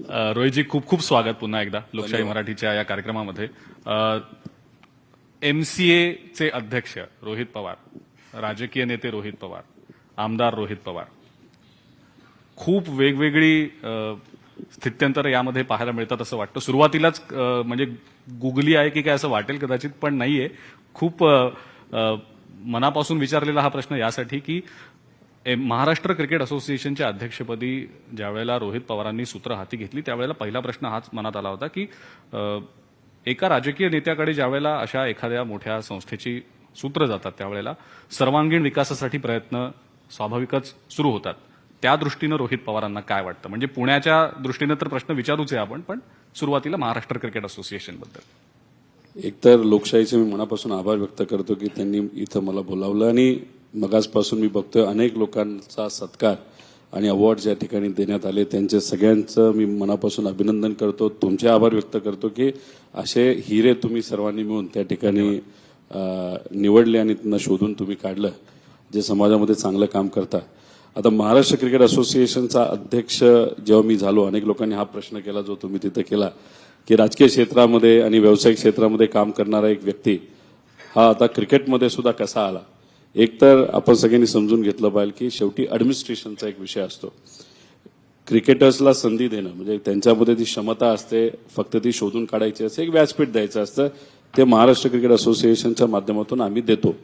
रोहितजी खूप खूप स्वागत पुन्हा एकदा लोकशाही मराठीच्या या कार्यक्रमामध्ये. MCA चे अध्यक्ष रोहित पवार, राजकीय नेते रोहित पवार, आमदार रोहित पवार, खूप वेगवेगळी स्थित्यंतर यामध्ये पाहायला मिळतात असं वाटतं. सुरुवातीलाच म्हणजे गुगली आहे की काय असं वाटेल कदाचित, पण नाहीये. खूप मनापासून विचारलेला हा प्रश्न यासाठी की महाराष्ट्र क्रिकेट असोसिएशनच्या अध्यक्षपदी ज्यावेळेला रोहित पवारांनी सूत्र हाती घेतली त्यावेळेला पहिला प्रश्न हाच मनात आला होता की एका राजकीय नेत्याकडे ज्यावेळेला अशा एखाद्या मोठ्या संस्थेची सूत्र जातात त्यावेळेला सर्वांगीण विकासासाठी प्रयत्न स्वाभाविकच सुरू होतात. त्या दृष्टीनं रोहित पवारांना काय वाटतं? म्हणजे पुण्याच्या दृष्टीनं तर प्रश्न विचारूच आहे आपण, पण सुरुवातीला महाराष्ट्र क्रिकेट असोसिएशनबद्दल. एकतर लोकशाहीचे मी मनापासून आभार व्यक्त करतो की त्यांनी इथं मला बोलावलं आणि मगासपासून मी बघतोय अनेक लोकांचा सत्कार आणि अवॉर्ड ज्या ठिकाणी देण्यात आले त्यांचे सगळ्यांचं मी मनापासून अभिनंदन करतो. तुमचे आभार व्यक्त करतो की असे हिरे तुम्ही सर्वांनी मिळून त्या ठिकाणी निवडले आणि त्यांना शोधून तुम्ही काढलं जे समाजामध्ये चांगलं काम करता. आता महाराष्ट्र क्रिकेट असोसिएशनचा अध्यक्ष जेव्हा मी झालो, अनेक लोकांनी हा प्रश्न केला जो तुम्ही तिथे केला की राजकीय क्षेत्रामध्ये आणि व्यावसायिक क्षेत्रामध्ये काम करणारा एक व्यक्ती हा आता क्रिकेटमध्ये सुद्धा कसा आला. एक तर आपण सगळ्यांनी समजून घेतलं पाहिजे की शेवटी ऍडमिनिस्ट्रेशनचा एक विषय असतो. क्रिकेटर्सला संधी देणं म्हणजे त्यांच्यामध्ये ती क्षमता असते, फक्त ती शोधून काढायची असते, एक व्यासपीठ द्यायचं असतं. ते महाराष्ट्र क्रिकेट असोसिएशनच्या माध्यमातून आम्ही देतो.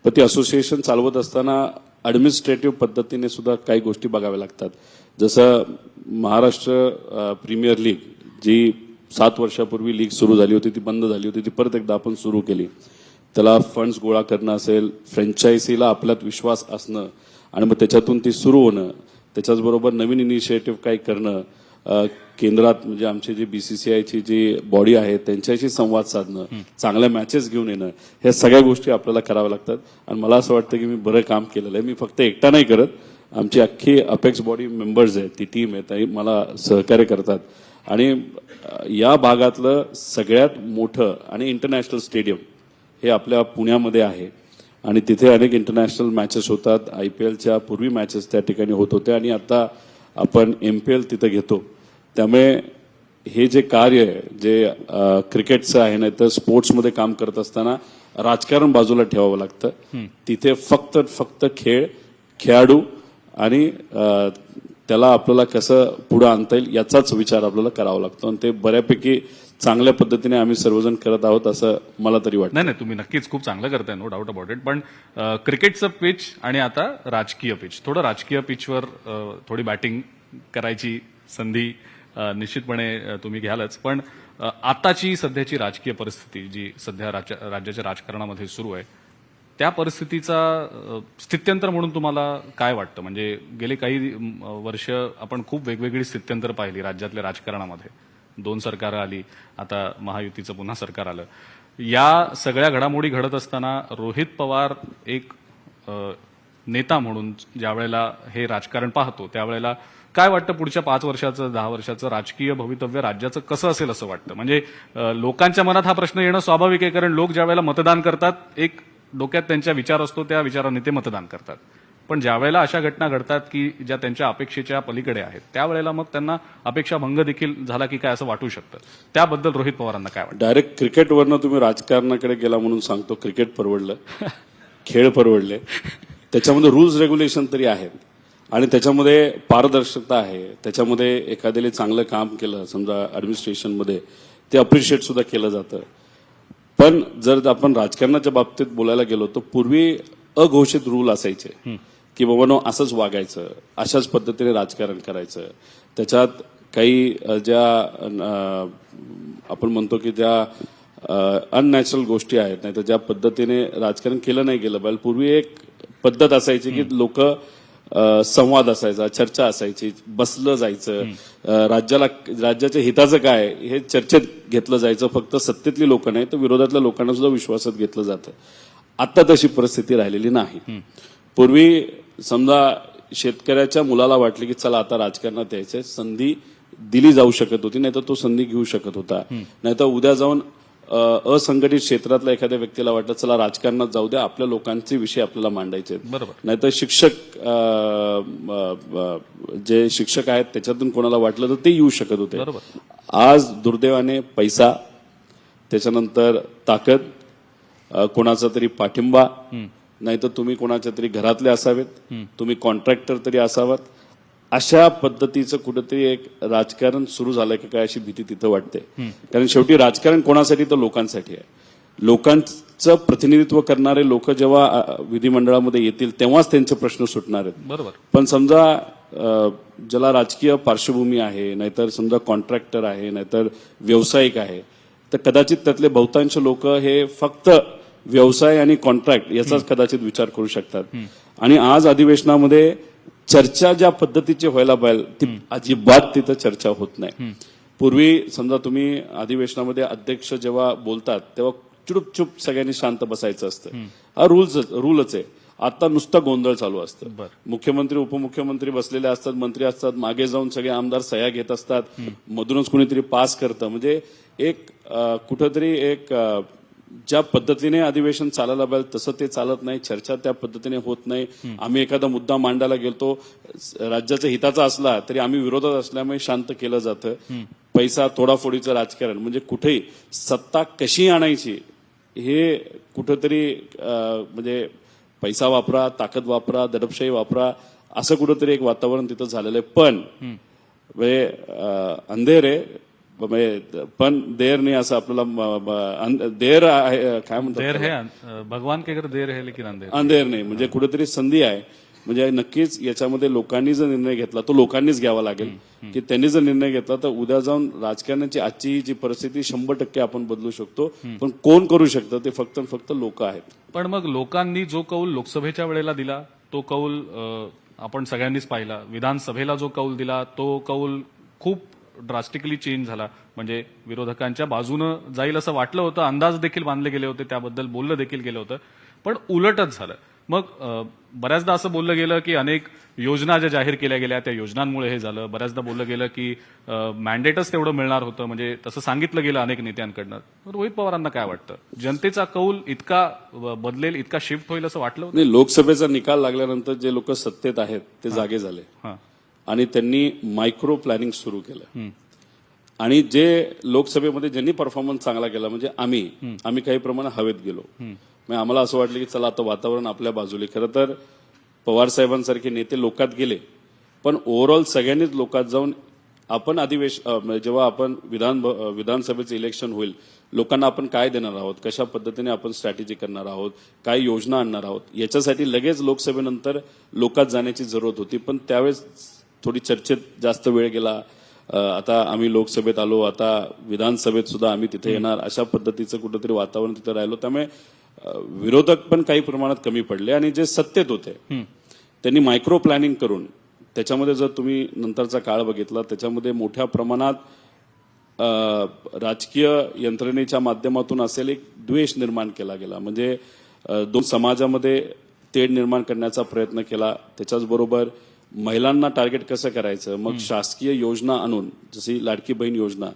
पण ती असोसिएशन चालवत असताना ऍडमिनिस्ट्रेटिव्ह पद्धतीने सुद्धा काही गोष्टी बघाव्या लागतात. जसं महाराष्ट्र प्रीमियर लीग जी 7 वर्षापूर्वी लीग सुरू झाली होती ती बंद झाली होती, ती परत एकदा आपण सुरू केली. त्याला फंड्स गोळा करणं असेल, फ्रँचायझीला आपल्यात विश्वास असणं आणि मग त्याच्यातून ती सुरू होणं, त्याच्याचबरोबर नवीन इनिशिएटिव्ह काही करणं, केंद्रात म्हणजे आमची जी BCCIची जी बॉडी आहे त्यांच्याशी संवाद साधणं, चांगल्या मॅचेस घेऊन येणं, ह्या सगळ्या गोष्टी आपल्याला कराव्या लागतात. आणि मला असं वाटतं की मी बरं काम केलेलं आहे. मी फक्त एकटा नाही करत, आमची अख्खी अपेक्स बॉडी मेंबर्स आहेत, ती टीम आहे, ती मला सहकार्य करतात. आणि या भागातलं सगळ्यात मोठं आणि इंटरनॅशनल स्टेडियम हे आपल्या पुण्यामध्ये आहे आणि तिथे अनेक इंटरनॅशनल मॅचेस होतात. IPLच्या पूर्वी मॅचेस त्या ठिकाणी होत होत्या आणि आता आपण MPL तिथे घेतो. त्यामुळे हे जे कार्य आहे जे क्रिकेटचं आहे ना, तर स्पोर्ट्समध्ये काम करत असताना राजकारण बाजूला ठेवावं लागतं. तिथे फक्त खेळाडू आणि त्याला आपल्याला कसं पुढे आणता येईल याचाच विचार आपल्याला करावा लागतो आणि ते बऱ्यापैकी चांगल्या पद्धतीने आम्ही सर्वजण करत आहोत असं मला तरी वाटतं. नाही, तुम्ही नक्कीच खूप चांगलं करताय, नो डाऊट अबाउट इट. पण क्रिकेटचं पिच आणि आता राजकीय पिच, थोडं राजकीय पिचवर थोडी बॅटिंग करायची संधी निश्चितपणे तुम्ही घ्यालच. पण आताची सध्याची राजकीय परिस्थिती जी सध्या राज्याच्या राजकारणामध्ये सुरू आहे त्या परिस्थितीचा स्थित्यंतर म्हणून तुम्हाला काय वाटतं? म्हणजे गेले काही वर्ष आपण खूप वेगवेगळी स्थित्यंतर पाहिली राज्यातल्या राजकारणामध्ये. 2 सरकारं आली, आता महायुतीचं पुन्हा सरकार आलं. या सगळ्या घडामोडी घडत असताना रोहित पवार एक नेता म्हणून ज्या वेळेला हे राजकारण पाहतो त्यावेळेला काय वाटतं पुढच्या 5 वर्षाचं 10 वर्षाचं राजकीय भवितव्य राज्याचं कसं असेल असं वाटतं? म्हणजे लोकांच्या मनात हा प्रश्न येणं स्वाभाविक आहे, कारण लोक ज्या वेळेला मतदान करतात एक डोक्यात त्यांचा विचार असतो, त्या विचाराने ते मतदान करतात. पण ज्या वेळेला अशा घटना घडतात की ज्या त्यांच्या अपेक्षेच्या पलीकडे आहेत त्यावेळेला मग त्यांना अपेक्षाभंग देखील झाला की काय असं वाटू शकतं. त्याबद्दल रोहित पवारांना काय वाटतं? डायरेक्ट क्रिकेटवरनं तुम्ही राजकारणाकडे गेला म्हणून सांगतो. क्रिकेट परवडलं, खेळ परवडले, त्याच्यामध्ये रूल्स रेग्युलेशन तरी आहेत आणि त्याच्यामध्ये पारदर्शकता आहे. त्याच्यामध्ये एखाद्याने चांगलं काम केलं समजा ऍडमिनिस्ट्रेशनमध्ये ते अप्रिशिएट सुद्धा केलं जातं. पण जर आपण राजकारणाच्या बाबतीत बोलायला गेलो तर पूर्वी अघोषित रूल असायचे की बाबांनो असंच वागायचं, अशाच पद्धतीने राजकारण करायचं. त्याच्यात काही ज्या आपण म्हणतो की ज्या अननॅचरल गोष्टी आहेत, नाही तर ज्या पद्धतीने राजकारण केलं नाही गेलं पाहिजे. पूर्वी एक पद्धत असायची की लोक संवाद असायचा, चर्चा असायची, बसलं जायचं, राज्याच्या हिताचं काय हे चर्चेत घेतलं जायचं. फक्त सत्तेतली लोक नाही तर विरोधातल्या लोकांना सुद्धा विश्वासात घेतलं जातं. आता तशी परिस्थिती राहिलेली नाही. पूर्वी समजा शेतकऱ्याच्या मुलाला वाटले की चला आता राजकारणात यायचंय, संधी दिली जाऊ शकत होती, नाही तर तो संधी घेऊ शकत होता. नाहीतर उद्या जाऊन असंघटित क्षेत्रातल्या एखाद्या व्यक्तीला वाटलं चला राजकारणात जाऊ द्या, आपल्या लोकांचे विषय आपल्याला मांडायचे आहेत. बरोबर. नाहीतर जे शिक्षक आहेत त्याच्यातून कोणाला वाटलं तर ते येऊ शकत होते. बरोबर. आज दुर्दैवाने पैसा, त्याच्यानंतर ताकद, कोणाचा तरी पाठिंबा, नाहीतर तुम्ही कोणाच्या तरी घरातले असावेत, तुम्ही कॉन्ट्रॅक्टर तरी असावात, अशा पद्धतीचं कुठेतरी एक राजकारण सुरू झालंय का काय अशी भीती तिथं वाटते. कारण शेवटी राजकारण कोणासाठी तर लोकांसाठी आहे. लोकांचं प्रतिनिधित्व करणारे लोक जेव्हा विधिमंडळामध्ये येतील तेव्हाच त्यांचे प्रश्न सुटणार आहेत. बरोबर. पण समजा ज्याला राजकीय पार्श्वभूमी आहे, नाहीतर समजा कॉन्ट्रॅक्टर आहे, नाहीतर व्यावसायिक आहे, तर कदाचित त्यातले बहुतांश लोक हे फक्त व्यवसाय आणि कॉन्ट्रॅक्ट याचाच कदाचित विचार करू शकतात. आणि आज अधिवेशनामध्ये चर्चा ज्या पद्धतीची व्हायला पाहिजे ती अजिबात तिथं चर्चा होत नाही. पूर्वी समजा तुम्ही अधिवेशनामध्ये अध्यक्ष जेव्हा बोलतात तेव्हा चुपचुप सगळ्यांनी शांत बसायचं असतं. हा रूलच आहे. आता नुसता गोंधळ चालू असतं. मुख्यमंत्री उपमुख्यमंत्री बसलेले असतात, मंत्री असतात, मागे जाऊन सगळे आमदार सह्या घेत असतात, मधूनच कुणीतरी पास करतं. म्हणजे एक कुठंतरी एक ज्या पद्धतीने अधिवेशन चालायला पाहिजे तसं ते चालत नाही. चर्चा त्या पद्धतीने होत नाही. आम्ही एखादा मुद्दा मांडायला गेलतो, राज्याच्या हिताचा असला तरी आम्ही विरोधात असल्यामुळे शांत केलं जातं. पैसा तोडाफोडीचं राजकारण, म्हणजे कुठेही सत्ता कशी आणायची हे कुठंतरी म्हणजे पैसा वापरा, ताकद वापरा, दडपशाही वापरा, असं कुठंतरी एक वातावरण तिथं झालेलं आहे. पण म्हणजे अंधेर आहे, पण देर नाही असं आपल्याला देर आहे, काय म्हणतात देर है भगवान के घर देर है लेकिन अंधेर नाही. म्हणजे कुठेतरी संधी आहे. म्हणजे नक्कीच याच्यामध्ये लोकांनी जर निर्णय घेतला तो लोकांनीच घ्यावा लागेल. की त्यांनी जर निर्णय घेतला तर उद्या जाऊन राजकारणाची आजची जी परिस्थिती 100% आपण बदलू शकतो. पण कोण करू शकतं ते फक्त लोक आहेत. पण मग लोकांनी जो कौल लोकसभेच्या वेळेला दिला तो कौल आपण सगळ्यांनीच पाहिला. विधानसभेला जो कौल दिला तो कौल खूप ड्रास्टिकली चेंज झाला. म्हणजे विरोधकांच्या बाजूनं जाईल असं वाटलं होतं, अंदाज देखील बांधले गेले होते, त्याबद्दल बोललं देखील गेलं होतं, पण उलटच झालं. मग बऱ्याचदा असं बोललं गेलं की अनेक योजना ज्या जाहीर केल्या गेल्या त्या योजनांमुळे हे झालं. बऱ्याचदा बोललं गेलं की मॅन्डेटच तेवढं मिळणार होतं, म्हणजे तसं सांगितलं गेलं अनेक नेत्यांकडनं. रोहित पवारांना काय वाटतं, जनतेचा कौल इतका बदलेल, इतका शिफ्ट होईल असं वाटलं होतं? नाही, लोकसभेचा निकाल लागल्यानंतर जे लोक सत्तेत आहेत ते जागे झाले आणि त्यांनी मायक्रो प्लॅनिंग सुरू केलं. आणि जे लोकसभेमध्ये ज्यांनी परफॉर्मन्स चांगला केला म्हणजे आम्ही काही प्रमाणात हवेत गेलो. म्हणजे आम्हाला असं वाटलं की चला आता वातावरण आपल्या बाजूला. खरं तर पवार साहेबांसारखे नेते लोकात गेले, पण ओव्हरऑल सगळ्यांनीच लोकात जाऊन आपण जेव्हा आपण विधानसभेचं इलेक्शन होईल, लोकांना आपण काय देणार आहोत, कशा पद्धतीने आपण स्ट्रॅटेजी करणार आहोत, काय योजना आणणार आहोत, याच्यासाठी लगेच लोकसभेनंतर लोकात जाण्याची जरूरत होती. पण त्यावेळेस थोडी चर्चेत जास्त वेळ गेला. आता आम्ही लोकसभेत आलो, आता विधानसभेत सुद्धा आम्ही तिथे येणार, अशा पद्धतीचं कुठंतरी वातावरण तिथे राहिलो. त्यामुळे विरोधक पण काही प्रमाणात कमी पडले आणि जे सत्तेत होते त्यांनी मायक्रो प्लॅनिंग करून त्याच्यामध्ये जर तुम्ही नंतरचा काळ बघितला त्याच्यामध्ये मोठ्या प्रमाणात राजकीय यंत्रणेच्या माध्यमातून असेल एक द्वेष निर्माण केला गेला. म्हणजे दोन समाजामध्ये तेढ निर्माण करण्याचा प्रयत्न केला. त्याच्याचबरोबर महिलांना टार्गेट कसं करायचं, मग शासकीय योजना आणून जशी लाडकी बहीण योजना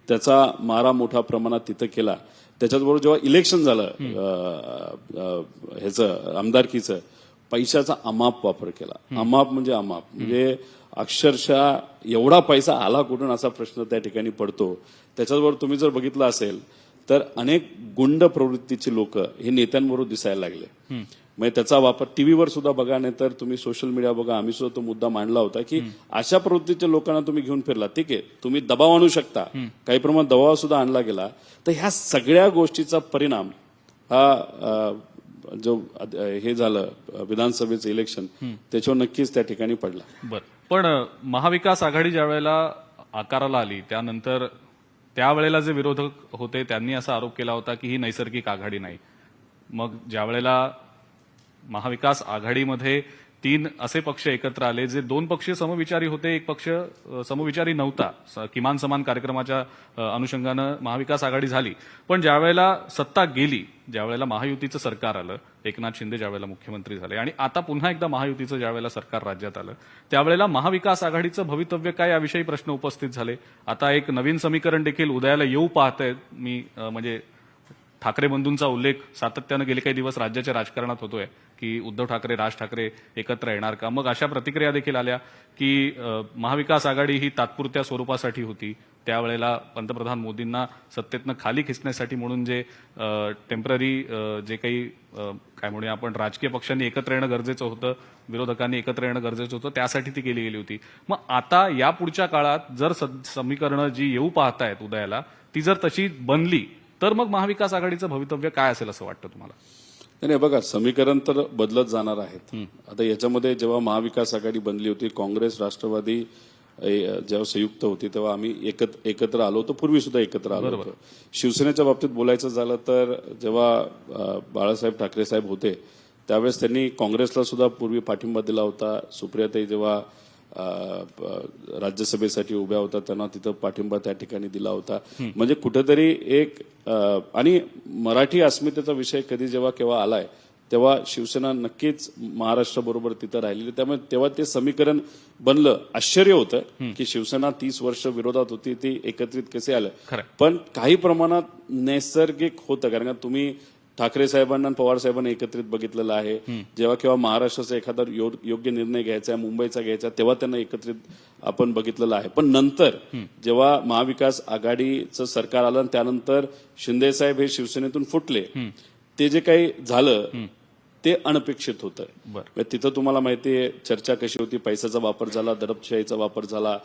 त्याचा मारा मोठ्या प्रमाणात तिथं केला. त्याच्याचबरोबर जेव्हा इलेक्शन झालं ह्याचं आमदारकीचं, पैशाचा अमाप वापर केला. अमाप म्हणजे अक्षरशः एवढा पैसा आला कुठून असा प्रश्न त्या ठिकाणी पडतो. त्याच्याबरोबर तुम्ही जर बघितलं असेल तर अनेक गुंड प्रवृत्तीची लोक हे नेत्यांबरोबर दिसायला लागले. म्हणजे त्याचा वापर टीव्हीवर सुद्धा बघा, नाही तर तुम्ही सोशल मीडिया बघा. आम्ही सुद्धा तो मुद्दा मांडला होता की अशा प्रवृत्तीच्या लोकांना तुम्ही घेऊन फिरला, ठीक आहे, तुम्ही दबाव आणू शकता, काही प्रमाणात दबाव सुद्धा आणला गेला. तर ह्या सगळ्या गोष्टीचा परिणाम हा जो हे झालं विधानसभेचं इलेक्शन त्याच्यावर नक्कीच त्या ठिकाणी पडला. बरं, पण महाविकास आघाडी ज्या वेळेला आकाराला आली त्यानंतर त्यावेळेला जे विरोधक होते त्यांनी असा आरोप केला होता की ही नैसर्गिक आघाडी नाही. मग ज्या वेळेला महाविकास आघाडीमध्ये 3 असे पक्ष एकत्र आले जे 2 पक्ष समविचारी होते, एक पक्ष समविचारी नव्हता, किमान समान कार्यक्रमाच्या अनुषंगानं महाविकास आघाडी झाली. पण ज्यावेळेला सत्ता गेली, ज्यावेळेला महायुतीचं सरकार आलं, एकनाथ शिंदे ज्यावेळेला मुख्यमंत्री झाले आणि आता पुन्हा एकदा महायुतीचं ज्यावेळेला सरकार राज्यात आलं, त्यावेळेला महाविकास आघाडीचं भवितव्य काय याविषयी प्रश्न उपस्थित झाले. आता एक नवीन समीकरण देखील उदयाला येऊ पाहतंय. मी म्हणजे ठाकरे बंधूंचा उल्लेख सातत्यानं गेले काही दिवस राज्याच्या राजकारणात होतोय की उद्धव ठाकरे राज ठाकरे एकत्र येणार का. मग अशा प्रतिक्रिया देखील आल्या की महाविकास आघाडी ही तात्पुरत्या स्वरूपासाठी होती. त्यावेळेला पंतप्रधान मोदींना सत्तेतनं खाली खेचण्यासाठी म्हणून जे टेम्पररी जे काही काय म्हणूया आपण राजकीय पक्षांनी एकत्र येणं गरजेचं होतं, विरोधकांनी एकत्र येणं गरजेचं होतं, त्यासाठी ती केली गेली होती. मग आता या पुढच्या काळात जर समीकरणं जी येऊ पाहतायत उदयाला ती जर तशी बनली तर मग महाविकास आघाडीचं भवितव्य काय असेल असं वाटतं तुम्हाला? नाही बघा, समीकरण तर बदलत जाणार आहेत. आता याच्यामध्ये जेव्हा महाविकास आघाडी बनली होती, काँग्रेस राष्ट्रवादी जेव्हा संयुक्त होती तेव्हा आम्ही एकत्र आलो होतो, पूर्वी सुद्धा एकत्र आलो होतो. शिवसेनेच्या बाबतीत बोलायचं झालं तर जेव्हा बाळासाहेब ठाकरे साहेब होते त्यावेळेस त्यांनी काँग्रेसला सुद्धा पूर्वी पाठिंबा दिला होता. सुप्रियाताई जेव्हा राज्यसभेसाठी उभ्या होता त्यांना तिथं पाठिंबा त्या ठिकाणी दिला होता. म्हणजे कुठेतरी एक आणि मराठी अस्मितेचा विषय कधी जेव्हा केव्हा आलाय तेव्हा शिवसेना नक्कीच महाराष्ट्राबरोबर तिथं राहिलेली. त्यामुळे तेव्हा ते समीकरण बनलं. आश्चर्य होतं की शिवसेना 30 वर्ष विरोधात होती, ती एकत्रित कसे आलं. पण काही प्रमाणात नैसर्गिक होतं, कारण का तुम्ही ठाकरे साहेबांना आणि पवार साहेबांना एकत्रित बघितलेलं आहे. जेव्हा केव्हा महाराष्ट्राचा एखादा योग्य निर्णय घ्यायचा आहे, मुंबईचा घ्यायचा, तेव्हा त्यांना एकत्रित आपण बघितलेलं आहे. पण नंतर जेव्हा महाविकास आघाडीचं सरकार आलं आणि त्यानंतर शिंदे साहेब हे शिवसेनेतून फुटले, ते जे काही झालं ते अनपेक्षित होतं. तिथं तुम्हाला माहिती आहे चर्चा कशी होती, पैशाचा वापर झाला, दडपशाहीचा वापर झाला,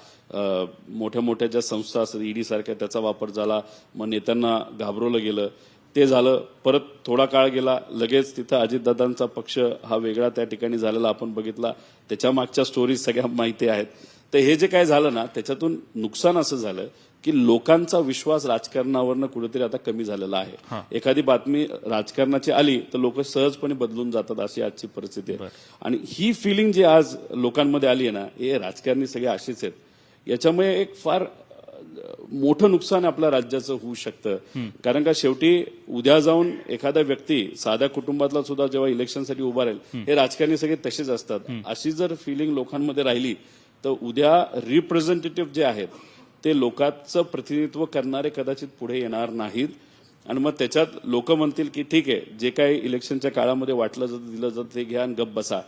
मोठ्या मोठ्या ज्या संस्था असतात ईडी सारख्या त्याचा वापर झाला, मग नेत्यांना घाबरवलं गेलं. ते झालं. परत थोडा काळ गेला, लगेच तिथं अजितदादांचा पक्ष हा वेगळा त्या ठिकाणी झालेला आपण बघितला. त्याच्या मागच्या स्टोरीज सगळ्या माहिती आहेत. तर हे जे काय झालं ना त्याच्यातून नुकसान असं झालं की लोकांचा विश्वास राजकारणावरनं कुठेतरी आता कमी झालेला आहे. एखादी बातमी राजकारणाची आली तर लोक सहजपणे बदलून जातात, अशी आजची परिस्थिती आहे. आणि ही फिलिंग जी आज लोकांमध्ये आली आहे ना, हे राजकारणी सगळे असेच आहेत. याच्यामुळे एक फार मोठं नुकसान आपल्या राज्याचं होऊ शकतं. कारण का शेवटी उद्या जाऊन एखादा व्यक्ती साध्या कुटुंबातला सुद्धा जेव्हा इलेक्शनसाठी उभा राहील, हे राजकारणी सगळे तसेच असतात. अशी जर फिलिंग लोकांमध्ये राहिली तर उद्या रिप्रेझेंटेटिव्ह जे आहेत ते लोकांचं प्रतिनिधित्व करणारे कदाचित पुढे येणार नाहीत. आणि मग त्याच्यात लोक म्हणतील की ठीक आहे, जे काही इलेक्शनच्या काळामध्ये वाटलं जातं दिलं जातं ते घ्या आणि गप बसा.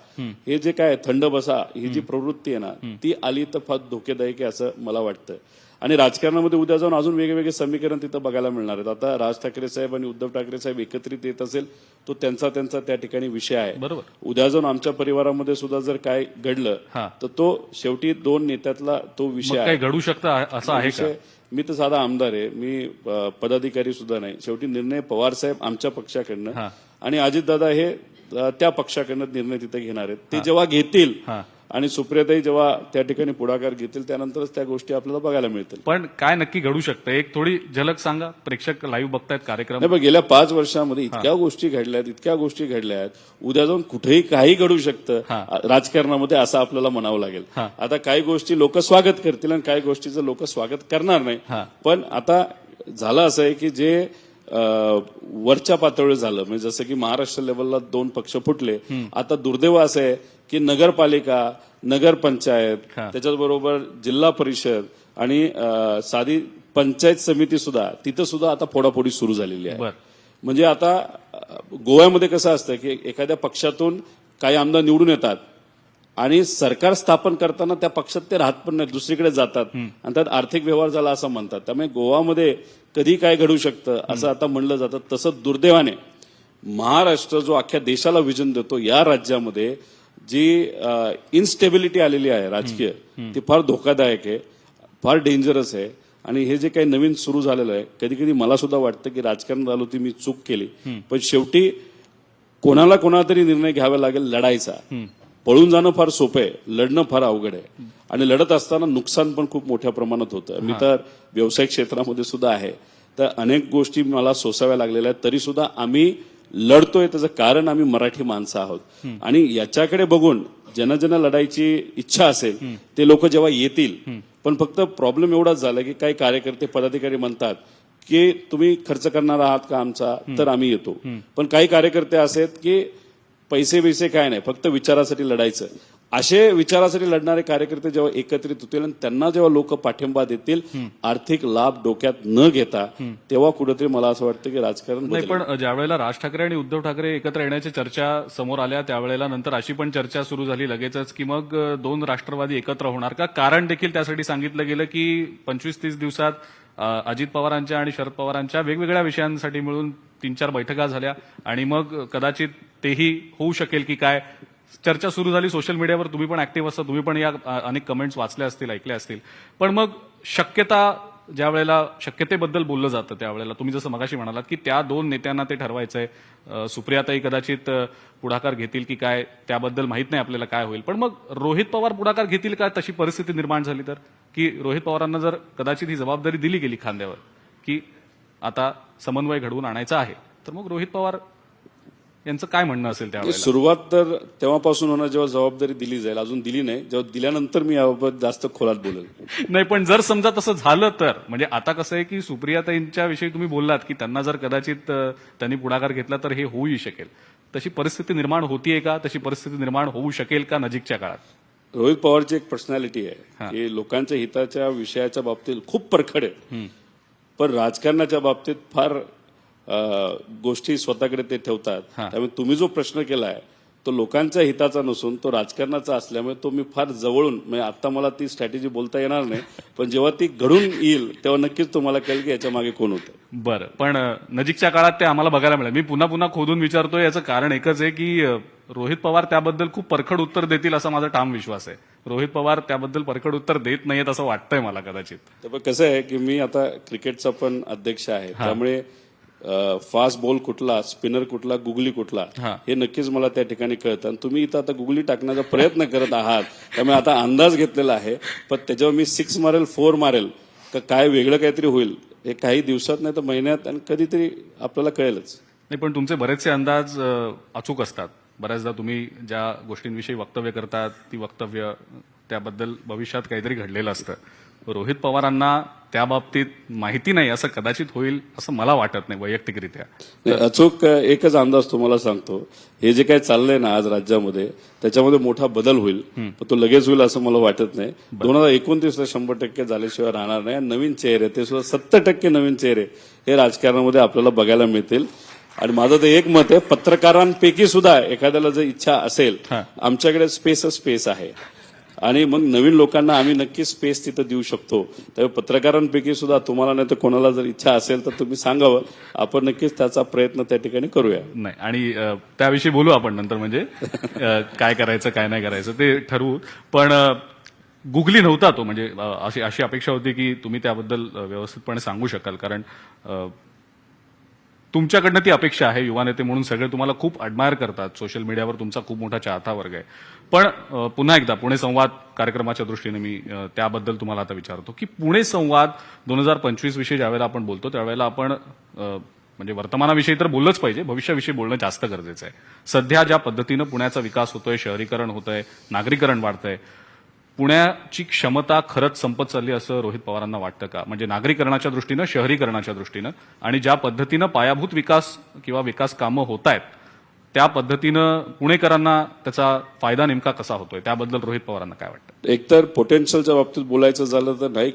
हे जे काय थंड बसा ही जी प्रवृत्ती आहे ना ती आली तर फार धोकेदायक आहे असं मला वाटतं. आणि राजकारणामध्ये उद्या जाऊन अजून वेगवेगळे समीकरण तिथं बघायला मिळणार आहेत. आता राज ठाकरे साहेब आणि उद्धव ठाकरे साहेब एकत्रित येत असेल तो त्यांचा त्या ठिकाणी विषय आहे. बरोबर. उद्या जाऊन आमच्या परिवारामध्ये सुद्धा जर काय घडलं तर तो शेवटी दोन नेत्यातला तो विषय आहे. घडू शकतं असं आहे का? मी तर साधा आमदार आहे, मी पदाधिकारी सुद्धा नाही. शेवटी निर्णय पवार साहेब आमच्या पक्षाकडनं आणि अजितदादा हे त्या पक्षाकडनं निर्णय तिथे घेणार आहेत. ते जेव्हा घेतील आणि सुप्रियाताई जेव्हा त्या ठिकाणी पुढाकार घेतील त्यानंतरच त्या गोष्टी आपल्याला बघायला मिळतील. पण काय नक्की घडू शकतं एक थोडी झलक सांगा. प्रेक्षक लाईव्ह बघतायत कार्यक्रम. नाही, गेल्या 5 वर्षामध्ये इतक्या गोष्टी घडल्यात, उद्या जाऊन कुठेही काही घडू शकतं राजकारणामध्ये असं आपल्याला म्हणावं लागेल. आता काही गोष्टी लोक स्वागत करतील आणि काही गोष्टीचं लोक स्वागत करणार नाही. पण आता झालं असं आहे की जे वरच्या पातळीवर झालं, म्हणजे जसं की महाराष्ट्र लेवलला 2 पक्ष फुटले. आता दुर्दैव असं आहे की नगरपालिका, नगरपंचायत, त्याच्याबरोबर जिल्हा परिषद आणि साधी पंचायत समिती सुद्धा तिथं सुद्धा आता फोडाफोडी सुरू झालेली आहे. म्हणजे आता गोव्यामध्ये कसं असतं की एखाद्या पक्षातून काही आमदार निवडून येतात आणि सरकार स्थापन करताना त्या पक्षात ते राहत पण नाही, दुसरीकडे जातात आणि त्यात आर्थिक व्यवहार झाला असं म्हणतात. त्यामुळे गोवामध्ये कधी काय घडू शकतं असं आता म्हणलं जातं. तसं दुर्दैवाने महाराष्ट्र जो अख्ख्या देशाला विजन देतो, या राज्यामध्ये जी इन्स्टेबिलिटी आलेली आहे राजकीय, ती फार धोकादायक आहे, फार डेंजरस आहे. आणि हे जे काही नवीन सुरू झालेलं आहे, कधी कधी मला सुद्धा वाटतं की राजकारण झालं ती मी चूक केली. पण शेवटी कोणाला तरी निर्णय घ्यावा लागेल लढायचा. पळून जाणं फार सोपं आहे, लढणं फार अवघड आहे. आणि लढत असताना नुकसान पण खूप मोठ्या प्रमाणात होतं. मी तर व्यावसायिक क्षेत्रामध्ये सुद्धा आहे, तर अनेक गोष्टी मला सोसाव्या लागलेल्या आहेत. तरी सुद्धा आम्ही लढतोय. त्याचं कारण आम्ही मराठी माणसं आहोत. आणि याच्याकडे बघून ज्यांना लढायची इच्छा असेल ते लोक जेव्हा येतील. पण फक्त प्रॉब्लेम एवढाच झाला की काही कार्यकर्ते पदाधिकारी म्हणतात की तुम्ही खर्च करणार आहात का आमचा, तर आम्ही येतो. पण काही कार्यकर्ते असे आहेत की पैसे काय नाही, फक्त विचारासाठी लढायचं. असे विचारासाठी लढणारे कार्यकर्ते जेव्हा एकत्रित होतील आणि त्यांना जेव्हा लोक पाठिंबा देतील आर्थिक लाभ डोक्यात न घेता तेव्हा कुठेतरी मला असं वाटतं की राजकारण नाही, पण ज्या वेळेला राज ठाकरे आणि उद्धव ठाकरे एकत्र येण्याच्या चर्चा समोर आल्या त्यावेळेला नंतर अशी पण चर्चा सुरू झाली लगेचच की मग दोन राष्ट्रवादी एकत्र होणार का? कारण देखील त्यासाठी सांगितलं गेलं की 25-30 दिवसात अजित पवारांच्या आणि शरद पवारांच्या वेगवेगळ्या विषयांसाठी मिळून 3-4 बैठका झाल्या आणि मग कदाचित तेही होऊ शकेल की काय. चर्चा सुरू झाली सोशल मीडियावर, तुम्ही पण ऍक्टिव्ह असता, तुम्ही पण या अनेक कमेंट्स वाचल्या असतील, ऐकल्या असतील. पण मग शक्यता ज्या वेळेला शक्यतेबद्दल बोललं जातं त्यावेळेला तुम्ही जसं मगाशी म्हणालात की त्या दोन नेत्यांना ते ठरवायचंय. सुप्रियाताई कदाचित पुढाकार घेतील की काय त्याबद्दल माहित नाही आपल्याला काय होईल. पण मग रोहित पवार पुढाकार घेतील का तशी परिस्थिती निर्माण झाली तर, की रोहित पवारांना जर कदाचित ही जबाबदारी दिली गेली खांद्यावर की आता समन्वय घडवून आणायचा आहे, तर मग रोहित पवार यांचं काय म्हणणं असेल त्यावेळेला? सुरुवात तर तेव्हापासून होणार जेव्हा जबाबदारी दिली जाईल, अजून दिली नाही. जेव्हा दिल्यानंतर मी याबाबत जास्त खोलात बोलेल. नाही, पण जर समजा तसं झालं तर म्हणजे आता कसं आहे की सुप्रियाताईंच्या विषयी तुम्ही बोललात की त्यांना जर कदाचित त्यांनी पुढाकार घेतला तर हे होऊही शकेल. तशी परिस्थिती निर्माण होतीये का? तशी परिस्थिती निर्माण होऊ शकेल का नजीकच्या काळात? रोहित पवारची एक पर्सनॅलिटी आहे की लोकांच्या हिताच्या विषयाच्या बाबतीत खूप परखड आहे, पण राजकारणाच्या बाबतीत फार गोष्टी स्वतःकडे ते ठेवतात. त्यामुळे तुम्ही जो प्रश्न केलाय तो लोकांच्या हिताचा नसून तो राजकारणाचा असल्यामुळे तो मी फार जवळून म्हणजे आता मला ती स्ट्रॅटेजी बोलता येणार नाही, पण जेव्हा ती घडून येईल तेव्हा नक्कीच तुम्हाला कळेल की याच्या मागे कोण होतं. बरं, पण नजीकच्या काळात ते आम्हाला बघायला मिळेल. मी पुन्हा पुन्हा खोदून विचारतोय याचं कारण एकच आहे की रोहित पवार त्याबद्दल खूप परखड उत्तर देतील असा माझा ठाम विश्वास आहे. रोहित पवार त्याबद्दल परखड उत्तर देत नाहीयेत असं वाटतंय मला कदाचित. तर कसं आहे की मी आता क्रिकेटचा पण अध्यक्ष आहे, त्यामुळे फास्ट बॉल कुठला, स्पिनर कुठला, गुगली कुठला हे नक्कीच मला त्या ठिकाणी कळतं. आणि तुम्ही इथं आता गुगली टाकण्याचा प्रयत्न करत आहात, त्यामुळे आता अंदाज घेतलेला आहे. पण त्याच्यावर मी 6 मारेल 4 मारेल का काय वेगळं काहीतरी होईल हे काही दिवसात नाही तर महिन्यात आणि कधीतरी आपल्याला कळेलच. नाही, पण तुमचे बरेचसे अंदाज अचूक असतात. बऱ्याचदा तुम्ही ज्या गोष्टींविषयी वक्तव्य करतात ती वक्तव्य त्याबद्दल भविष्यात काहीतरी घडलेलं असतं. रोहित पवारांना त्या बाबतीत माहिती नाही असं कदाचित होईल असं मला वाटत नाही वैयक्तिकरित्या. अचूक एकच अंदाज तुम्हाला सांगतो, हे जे काही चाललंय ना आज राज्यामध्ये त्याच्यामध्ये मोठा बदल होईल, पण तो लगेच होईल असं मला वाटत नाही. 2029ला 100% झाल्याशिवाय राहणार नाही. नवीन चेहरे ते सुद्धा 70% नवीन चेहरे हे राजकारणामध्ये आपल्याला बघायला मिळतील. आणि माझं तर एक मत आहे, पत्रकारांपैकी सुद्धा एखाद्याला जर इच्छा असेल, आमच्याकडे स्पेस आहे आणि मग नवीन लोकांना आम्ही नक्की स्पेस तिथं देऊ शकतो. त्यामुळे पत्रकारांपैकी सुद्धा तुम्हाला नाही तर कोणाला जर इच्छा असेल तर तुम्ही सांगावं, आपण नक्कीच त्याचा प्रयत्न त्या ठिकाणी करूया. नाही, आणि त्याविषयी बोलू आपण नंतर, म्हणजे काय करायचं काय नाही करायचं ते ठरवू. पण गुगली नव्हता तो, म्हणजे अशी अपेक्षा होती की तुम्ही त्याबद्दल व्यवस्थितपणे सांगू शकाल, कारण तुमच्याकडनं ती अपेक्षा आहे. युवा नेते म्हणून सगळे तुम्हाला खूप अडमायर करतात, सोशल मीडियावर तुमचा खूप मोठा चाहता वर्ग आहे. पण पुन्हा एकदा पुणे संवाद कार्यक्रमाच्या दृष्टीने मी त्याबद्दल तुम्हाला आता विचारतो की पुणे संवाद 2025 विषयी ज्यावेळेला आपण बोलतो त्यावेळेला आपण म्हणजे वर्तमानाविषयी तर बोललंच पाहिजे, भविष्याविषयी बोलणं जास्त गरजेचं आहे. सध्या ज्या पद्धतीनं पुण्याचा विकास होतोय, शहरीकरण होतंय, नागरीकरण वाढतंय, पुण्याची क्षमता खरंच संपत चालली असं रोहित पवारांना वाटतं का? म्हणजे नागरीकरणाच्या दृष्टीनं, शहरीकरणाच्या दृष्टीनं, आणि ज्या पद्धतीनं पायाभूत विकास किंवा विकास कामं होत आहेत त्या पद्धतीनं पुणेकरांना त्याचा फायदा नेमका कसा होतोय त्याबद्दल रोहित पवारांना काय वाटतं? एकतर पोटेन्शियलच्या बाबतीत बोलायचं झालं तर नाही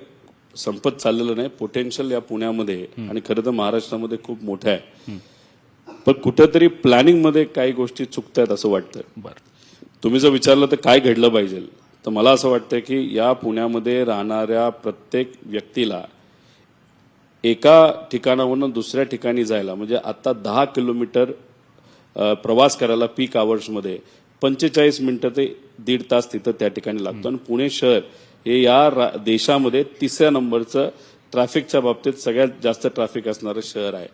संपत चाललेलं नाही. पोटेन्शियल या पुण्यामध्ये आणि खरं तर महाराष्ट्रामध्ये खूप मोठं आहे, पण कुठेतरी प्लॅनिंगमध्ये काही गोष्टी चुकतायत असं वाटतं. बरं, तुम्ही जर विचारलं तर काय घडलं पाहिजे, तर मला असं वाटतं की या पुण्यामध्ये राहणाऱ्या प्रत्येक व्यक्तीला एका ठिकाणावरून दुसऱ्या ठिकाणी जायला, म्हणजे आता 10 किलोमीटर प्रवास करायला पीक आवर्समध्ये 45 मिनिटं ते 1.5 तास तिथं त्या ठिकाणी लागतो. आणि पुणे शहर हे या देशामध्ये 3ऱ्या नंबरचं ट्रॅफिकच्या बाबतीत सगळ्यात जास्त ट्रॅफिक असणारं शहर आहे.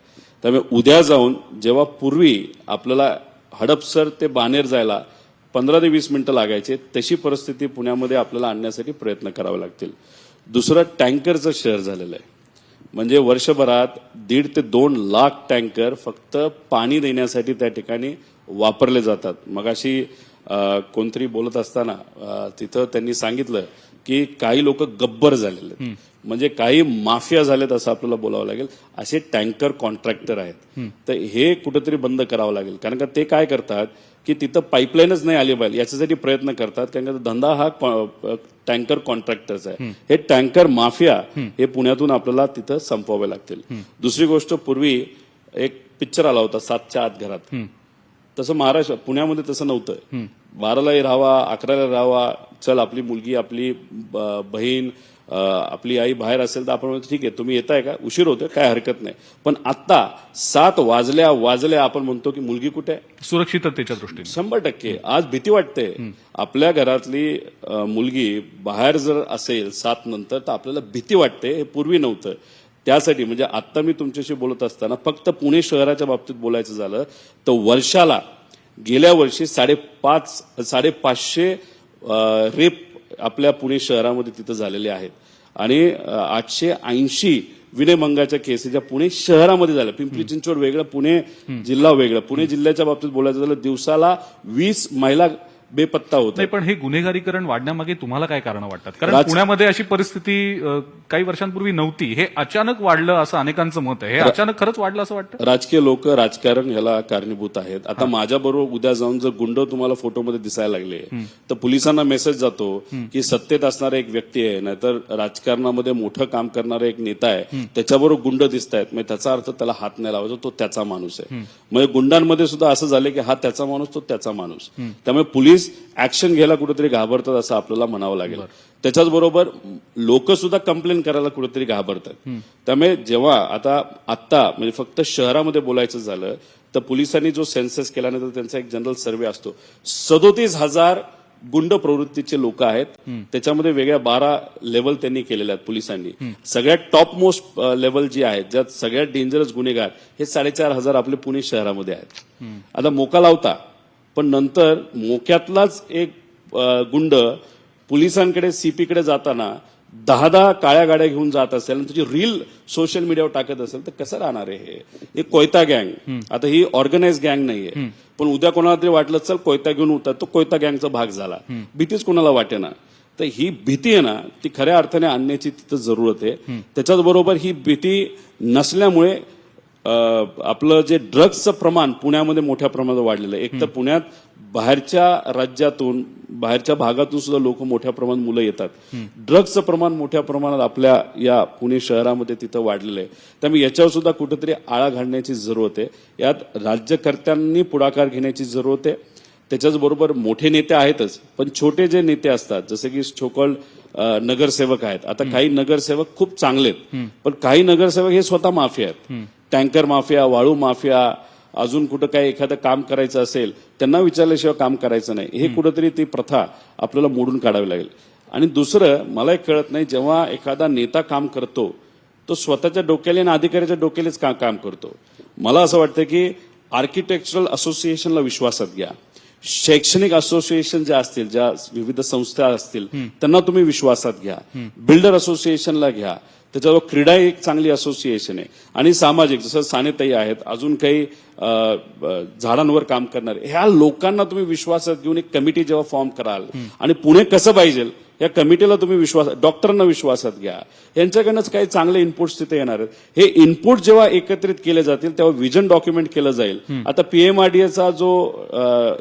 त्यामुळे उद्या जाऊन जेव्हा पूर्वी आपल्याला हडपसर ते बाणेर जायला 15 ते 20 मिनिटं लागायचे, तशी परिस्थिती पुण्यामध्ये आपल्याला आणण्यासाठी प्रयत्न करावे लागतील. दुसरं टँकरचं शहर झालेलं आहे, म्हणजे वर्षभरात 1.5 ते 2 लाख टँकर फक्त पाणी देण्यासाठी त्या ठिकाणी वापरले जातात. मगाशी कोणतरी बोलत असताना तिथं त्यांनी सांगितलं की काही लोक गब्बर झालेले आहेत. म्हणजे काही माफिया झालेत असं आपल्याला बोलावं लागेल. असे टँकर कॉन्ट्रॅक्टर आहेत. तर हे कुठेतरी बंद करावं लागेल. कारण का ते काय करतात की तिथं पाईपलाईनच नाही आली पाहिजे याच्यासाठी प्रयत्न करतात. कारण का धंदा हा टँकर कॉन्ट्रॅक्टरचा आहे. हे टँकर माफिया हे पुण्यातून आपल्याला तिथं संपवावे लागतील. दुसरी गोष्ट, पूर्वी एक पिक्चर आला होता 7च्या आत घरात. तसं महाराष्ट्र पुण्यामध्ये तसं नव्हतं. 12लाही राहावा, 11ला राहावा, चल आपली मुलगी, आपली बहीण, आपली आई बाहेर असेल तर आपण म्हणतो ठीक आहे तुम्ही येताय का, उशीर होतोय काय हरकत नाही. पण आता 7 वाजल्या आपण म्हणतो की मुलगी कुठे आहे. सुरक्षिततेच्या दृष्टीने 100% आज भीती वाटते. आपल्या घरातली मुलगी बाहेर जर असेल 7 नंतर तर आपल्याला भीती वाटते. हे पूर्वी नव्हतं. त्यासाठी म्हणजे आता मी तुमच्याशी बोलत असताना फक्त पुणे शहराच्या बाबतीत बोलायचं झालं तर वर्षाला गेल्या वर्षी 550 रेप आपल्या पुणे शहरामध्ये तिथं झालेले आहेत आणि 880 विनयभंगाच्या केसेस पुणे शहरामध्ये झाल्या. पिंपरी चिंचवड वेगळं, पुणे जिल्हा वेगळं. पुणे जिल्ह्याच्या बाबतीत बोलायचं झालं दिवसाला 20 महिला बेपत्ता होत. नाही, पण हे गुन्हेगारीकरण वाढण्यामागे तुम्हाला काय कारण वाटतात? कारण पुण्यामध्ये अशी परिस्थिती काही वर्षांपूर्वी नव्हती. हे अचानक वाढलं असं अनेकांचं मत आहे. हे अचानक खरंच वाढलं असं वाटतं? राजकीय लोक, राजकारण ह्याला कारणीभूत आहेत. आता माझ्याबरोबर उद्या जाऊन जर गुंड तुम्हाला फोटोमध्ये दिसायला लागले तर पोलिसांना मेसेज जातो की सत्तेत असणारा एक व्यक्ती आहे, नाहीतर राजकारणामध्ये मोठं काम करणारा एक नेता आहे, त्याच्याबरोबर गुंड दिसत आहेत, म्हणजे त्याचा अर्थ त्याला हात नाही लावायचा, तो त्याचा माणूस आहे. म्हणजे गुंडांमध्ये सुद्धा असं झालं की हा त्याचा माणूस, तो त्याचा माणूस. त्यामुळे पोलीस ऍक्शन घ्यायला कुठेतरी घाबरतात असं आपल्याला म्हणावं लागेल. त्याच्याच बरोबर लोक सुद्धा कंप्लेंट करायला कुठेतरी घाबरतात. त्यामुळे जेव्हा आता म्हणजे फक्त शहरामध्ये बोलायचं झालं तर पोलिसांनी जो सेन्सस केल्यानंतर त्यांचा एक जनरल सर्व्हे असतो. 37,000 गुंड प्रवृत्तीचे लोक आहेत. त्याच्यामध्ये वेगळ्या 12 लेवल त्यांनी केलेल्या आहेत पोलिसांनी. सगळ्यात टॉप मोस्ट लेवल जी आहेत, ज्यात सगळ्यात डेंजरस गुन्हेगार हे 4,500 आपले पुणे शहरामध्ये आहेत. आता मोका लावता, पण नंतर मोक्यातलाच एक गुंड पोलिसांकडे सीपीकडे जाताना 10 काळ्या गाड्या घेऊन जात असेल आणि त्याची रील सोशल मीडियावर टाकत असेल तर कसं राहणार आहे हे कोयता गँग. आता ही ऑर्गनाइज गँग नाहीये, पण उद्या कोणाला तरी वाटलं चल कोयता घेऊन उतर, तो कोयता गँगचा भाग झाला. भीतीच कोणाला वाटेना. तर ही भीती आहे ना, ती खऱ्या अर्थाने आणण्याची तिथं जरूरत आहे. त्याच्याच बरोबर ही भीती नसल्यामुळे आपलं जे ड्रग्सचं प्रमाण पुण्यामध्ये मोठ्या प्रमाणात वाढलेलं आहे. एक तर पुण्यात बाहेरच्या राज्यातून, बाहेरच्या भागातून सुद्धा लोक मोठ्या प्रमाणात मुलं येतात. ड्रग्सचं प्रमाण मोठ्या प्रमाणात आपल्या या पुणे शहरामध्ये तिथं वाढलेलं आहे. त्यामुळे याच्यावर सुद्धा कुठेतरी आळा घालण्याची जरूरत आहे. यात राज्यकर्त्यांनी पुढाकार घेण्याची जरूरत आहे. त्याच्याच बरोबर मोठे नेते आहेतच, पण छोटे जे नेते असतात जसे की छोकळ नगरसेवक आहेत. आता काही नगरसेवक खूप चांगले आहेत, पण काही नगरसेवक हे स्वतः माफिया आहेत. टँकर माफिया, वाळू माफिया, अजून कुठं काही एखादं काम करायचं असेल त्यांना विचारल्याशिवाय काम करायचं नाही. हे कुठंतरी ती प्रथा आपल्याला मोडून काढावी लागेल. आणि दुसरं मला एक कळत नाही, जेव्हा एखादा नेता काम करतो तो स्वतःच्या डोक्याला आणि अधिकाऱ्याच्या डोक्यालाच काम करतो. मला असं वाटतं की आर्किटेक्चरल असोसिएशनला विश्वासात घ्या. शैक्षणिक असोसिएशन ज्या असतील, ज्या विविध संस्था असतील त्यांना तुम्ही विश्वासात घ्या. बिल्डर असोसिएशनला घ्या. त्याच्यावर क्रीडा एक चांगली असोसिएशन आहे. आणि सामाजिक जसं सानेताई आहेत, अजून काही झाडांवर काम करणारे, ह्या लोकांना तुम्ही विश्वासात घेऊन एक कमिटी जेव्हा फॉर्म कराल आणि पुणे कसं पाहिजे या कमिटीला तुम्ही डॉक्टरांना विश्वासात घ्या. यांच्याकडनंच काही चांगले इनपुट्स तिथे येणार आहेत. हे इनपुट जेव्हा एकत्रित केले जातील तेव्हा विजन डॉक्युमेंट केलं जाईल. आता पीएमआरडीएचा जो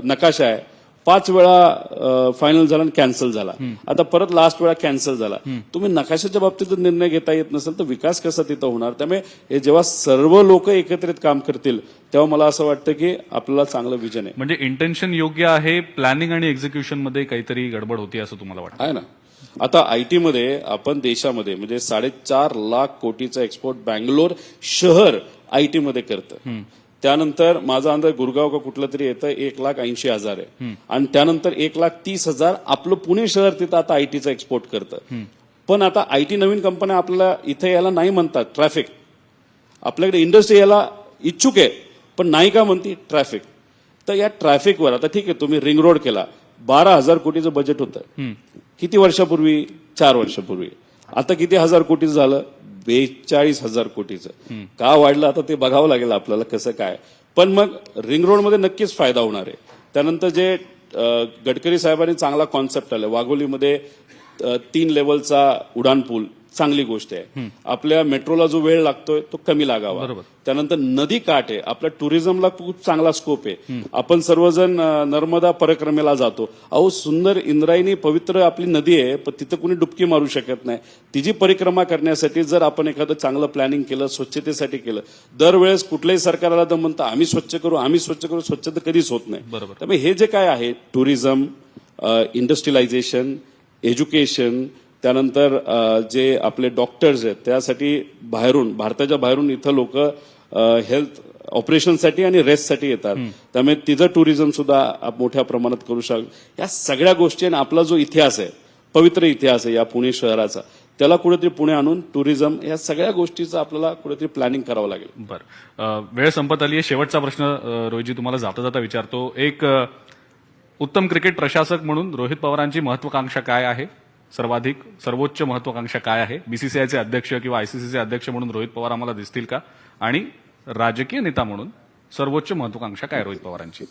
नकाशा आहे 5 वेळा फायनल झाला आणि कॅन्सल झाला. आता परत लास्ट वेळा कॅन्सल झाला. तुम्ही नकाशाच्या बाबतीत जर निर्णय घेता येत नसेल तर विकास कसा तिथं होणार? त्यामुळे हे जेव्हा सर्व लोक एकत्रित काम करतील तेव्हा मला असं वाटतं की आपल्याला चांगलं विजन आहे. म्हणजे इंटेन्शन योग्य आहे, प्लॅनिंग आणि एक्झिक्युशन मध्ये काहीतरी गडबड होती असं तुम्हाला वाटतं? आहे ना. आता आयटी मध्ये आपण देशामध्ये म्हणजे 4.5 लाख कोटीचा एक्सपोर्ट बँगलोर शहर आयटी मध्ये करतं. त्यानंतर माझा अंदाज गुरगाव का कुठलं तरी येतं 1,80,000 आहे. आणि त्यानंतर 1,30,000 आपलं पुणे शहर तिथं आता आयटीचा एक्सपोर्ट करतं. पण आता आयटी नवीन कंपन्या आपल्याला इथे यायला नाही म्हणतात. ट्रॅफिक, आपल्याकडे इंडस्ट्री यायला इच्छुक आहे पण नाही का म्हणती? ट्रॅफिक. तर या ट्रॅफिकवर आता ठीक आहे तुम्ही रिंग रोड केला, 12,000 कोटीचं बजेट होतं. किती वर्षापूर्वी? 4 वर्षापूर्वी. आता किती हजार कोटीचं झालं? 42,000 कोटीचं. का वाढलं आता ते बघावं लागेल आपल्याला कसं काय. पण मग रिंग रोडमध्ये नक्कीच फायदा होणार आहे. त्यानंतर जे गडकरी साहेबांनी चांगला कॉन्सेप्ट आला. वाघोलीमध्ये 3 लेवलचा उड्डाण पूल चांगली गोष्ट आहे. आपल्या मेट्रोला जो वेळ लागतोय तो कमी लागावा. बरोबर. त्यानंतर नदी काठ आहे, आपल्या टुरिझमला खूप चांगला स्कोप आहे. आपण सर्वजण नर्मदा परिक्रमेला जातो. अहो, सुंदर इंद्रायणी पवित्र आपली नदी आहे, पण तिथं कुणी डुबकी मारू शकत नाही. तिची परिक्रमा करण्यासाठी जर आपण एखादं चांगलं प्लॅनिंग केलं, स्वच्छतेसाठी केलं, दरवेळेस कुठल्याही सरकारला तर म्हणतं आम्ही स्वच्छ करू, स्वच्छता कधीच होत नाही. बरोबर. त्यामुळे हे जे काय आहे टुरिझम, इंडस्ट्रियलायझेशन, एज्युकेशन, त्यानंतर जे आपले डॉक्टर्स आहेत त्यासाठी भारताच्या बाहेरून इथं लोक हेल्थ ऑपरेशनसाठी आणि रेस्टसाठी येतात. त्यामुळे तिचं टुरिझम सुद्धा मोठ्या प्रमाणात करू शकतो. या सगळ्या गोष्टी आणि आपला जो इतिहास आहे, पवित्र इतिहास आहे या पुणे शहराचा, त्याला कुठेतरी पुणे आणून टुरिझम या सगळ्या गोष्टीचं आपल्याला कुठेतरी प्लॅनिंग करावं लागेल. बरं, वेळ संपत आली आहे. शेवटचा प्रश्न रोहितजी तुम्हाला जाता जाता विचारतो. एक उत्तम क्रिकेट प्रशासक म्हणून रोहित पवारांची महत्वाकांक्षा काय आहे? सर्वोच्च महत्वाकांक्षा काय आहे? बीसीसीआयचे अध्यक्ष किंवा आयसीसीचे अध्यक्ष म्हणून रोहित पवार आम्हाला दिसतील का? आणि राजकीय नेता म्हणून सर्वोच्च महत्वाकांक्षा काय रोहित पवारांची?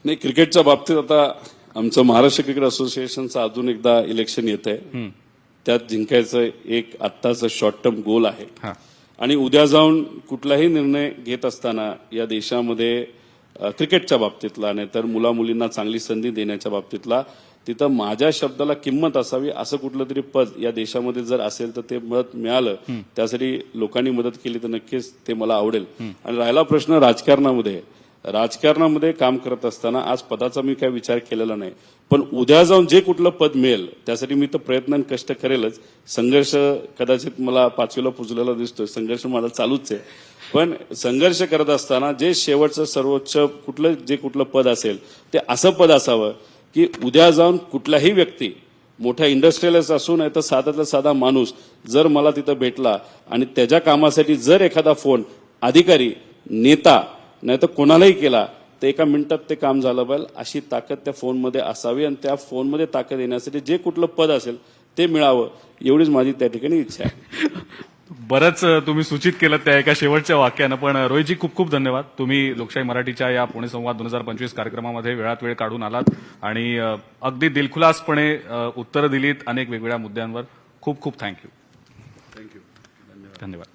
नाही, क्रिकेटच्या बाबतीत आता आमचं महाराष्ट्र क्रिकेट असोसिएशनचं अजून एकदा इलेक्शन येत आहे. त्यात जिंकायचं एक आत्ताचं शॉर्ट टर्म गोल आहे. आणि उद्या जाऊन कुठलाही निर्णय घेत असताना या देशामध्ये क्रिकेटच्या बाबतीतला नाही तर मुलामुलींना चांगली संधी देण्याच्या बाबतीतला तिथं माझ्या शब्दाला किंमत असावी असं कुठलं तरी पद या देशामध्ये जर असेल तर ते मत मिळालं, त्यासाठी लोकांनी मदत केली तर नक्कीच ते मला आवडेल. आणि राहिला प्रश्न राजकारणामध्ये काम करत असताना आज पदाचा मी काही विचार केलेला नाही, पण उद्या जाऊन जे कुठलं पद मिळेल त्यासाठी मी तर प्रयत्न आणि कष्ट करेलच. संघर्ष कदाचित मला 5वीला पुजलेला दिसतोय, संघर्ष माझा चालूच आहे. पण संघर्ष करत असताना जे शेवटचं सर्वोच्च कुठलं पद असेल ते असं पद असावं की उद्या जाऊन कुठलाही व्यक्ती, मोठा इंडस्ट्रियलिस्ट असू नाही तर साधातला साधा माणूस जर मला तिथं भेटला आणि त्याच्या कामासाठी जर एखादा फोन अधिकारी, नेता नाही तर कोणालाही केला तर एका मिनिटात ते काम झालं पाहिजे अशी ताकद त्या फोनमध्ये असावी. आणि त्या फोनमध्ये ताकद येण्यासाठी जे कुठलं पद असेल ते मिळावं एवढीच माझी त्या ठिकाणी इच्छा आहे. बरंच तुम्ही सूचित केलं त्या एका शेवटच्या वाक्यानं. पण रोहितजी खूप खूप धन्यवाद. तुम्ही लोकशाही मराठीच्या या पुणे संवाद 2025 कार्यक्रमामध्ये वेळात वेळ काढून आलात आणि अगदी दिलखुलासपणे उत्तरं दिलीत अनेक वेगवेगळ्या मुद्द्यांवर. खूप खूप थँक्यू. धन्यवाद.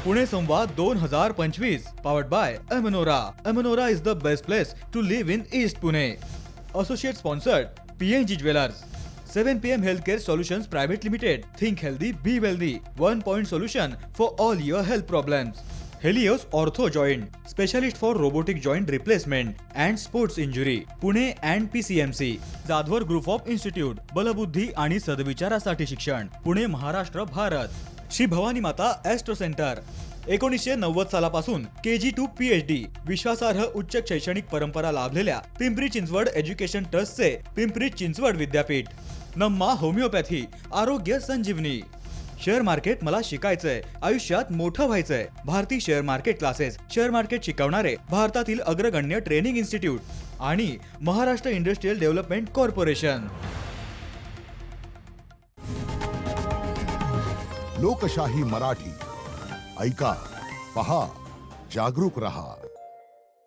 पुणे संवाद 2025 powered by Amanora. Amanora is the best place to live in East Pune. Associate sponsored PNG Jewelers. 7 PM Healthcare Solutions Private Limited. Think healthy, be wealthy. 1-point solution for all your health problems. Helios Ortho Joint, specialist for robotic joint replacement and sports injury. Pune and PCMC. Jadhavar group of institute. बलबुद्धी आणि सदविचारासाठी शिक्षण. पुणे, महाराष्ट्र, भारत. श्री भवानी माता Austro centre. 1990 सालापासून KG to PhD विश्वासार्ह उच्च शैक्षणिक परंपरा लाभलेल्या पिंपरी चिंचवड एज्युकेशन ट्रस्टचे पिंपरी चिंचवड विद्यापीठ. नम्मा होमिओपॅथी, आरोग्य संजीवनी. शेअर मार्केट मला शिकायचंय, आयुष्यात मोठं व्हायचंय. Bharati share market classes, share market शिकवणारे भारतातील अग्रगण्य ट्रेनिंग इन्स्टिट्यूट आणि महाराष्ट्र इंडस्ट्रियल डेव्हलपमेंट कॉर्पोरेशन. लोकशाही मराठी ऐका, पहा, जागरूक रहा.